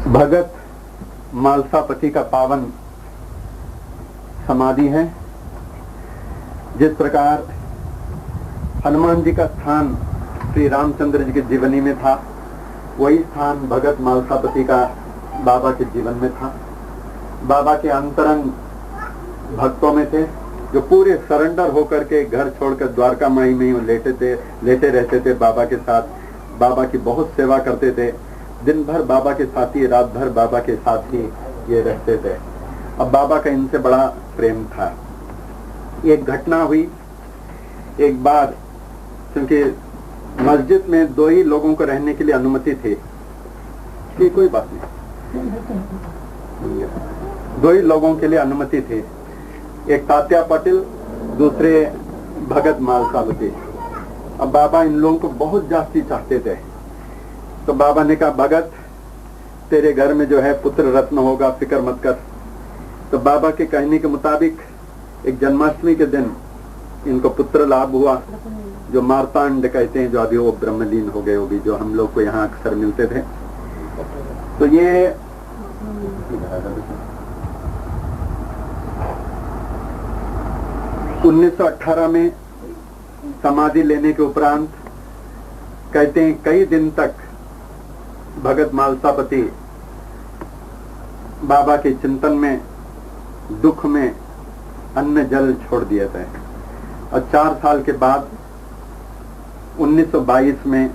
भगत मालसापति का पावन समाधि है। जिस प्रकार हनुमान जी का स्थान श्री रामचंद्र जी के जीवनी में था, वही स्थान भगत मालसापति का बाबा के जीवन में था। बाबा के अंतरंग भक्तों में थे, जो पूरे सरेंडर होकर के घर छोड़कर द्वारका माई में लेटे रहते थे। बाबा के साथ बाबा की बहुत सेवा करते थे। दिन भर बाबा के साथ ही, रात भर बाबा के साथ ही ये रहते थे। अब बाबा का इनसे बड़ा प्रेम था। एक घटना हुई एक बार, क्योंकि मस्जिद में दो ही लोगों को रहने के लिए अनुमति थी। ये कोई बात नहीं, दो ही लोगों के लिए अनुमति थी। एक तात्या पाटिल, दूसरे भगत मालसापति। अब बाबा इन लोगों को बहुत जास्ती चाहते थे, तो बाबा ने कहा, भगत तेरे घर में जो है पुत्र रत्न होगा, फिक्र मत कर। तो बाबा के कहने के मुताबिक एक जन्माष्टमी के दिन इनको पुत्र लाभ हुआ, जो मार्तांड कहते हैं, जो अभी वो ब्रह्मलीन हो गए, वो भी जो हम लोग को यहाँ अक्सर मिलते थे। तो ये 1918 में समाधि लेने के उपरांत कहते हैं कई दिन तक भगत मालसापति बाबा के चिंतन में, दुख में अन्न जल छोड़ दिए थे। और 4 साल के बाद 1922 में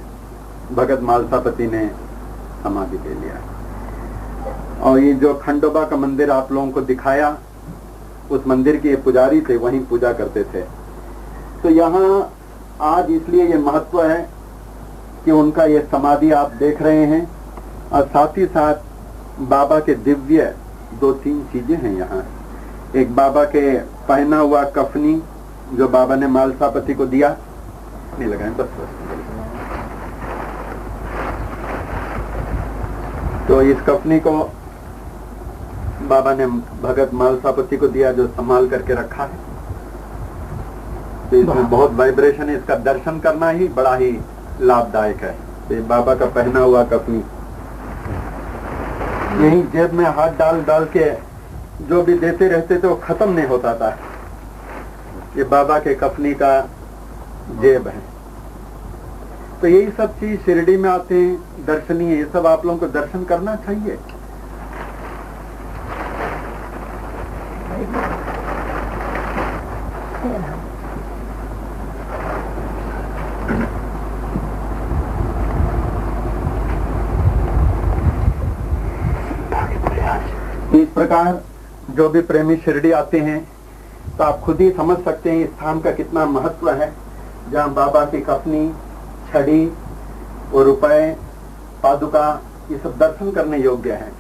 भगत मालसापति ने समाधि ले लिया। और ये जो खंडोबा का मंदिर आप लोगों को दिखाया, उस मंदिर के पुजारी थे, वहीं पूजा करते थे। तो यहाँ आज इसलिए ये महत्व है कि उनका ये समाधि आप देख रहे हैं, और साथ ही साथ बाबा के दिव्य 2-3 चीजें हैं यहाँ। एक बाबा के पहना हुआ कफनी, जो बाबा ने मालसापति को दिया, नहीं लगाए बस। तो इस कफनी को बाबा ने भगत मालसापति को दिया, जो संभाल करके रखा है। तो इसमें बहुत वाइब्रेशन है, इसका दर्शन करना ही बड़ा ही लाभदायक है। तो बाबा का पहना हुआ कफनी यही जेब में हाथ डाल डाल के जो भी देते रहते थे, वो खत्म नहीं होता था। ये बाबा के कफनी का जेब है। तो यही सब चीज शिरडी में आते हैं, दर्शनीय, ये सब आप लोगों को दर्शन करना चाहिए। इस प्रकार जो भी प्रेमी शिरडी आते हैं, तो आप खुद ही समझ सकते हैं इस स्थान का कितना महत्व है, जहाँ बाबा की कफनी, छड़ी और रुपए, पादुका, ये सब दर्शन करने योग्य है।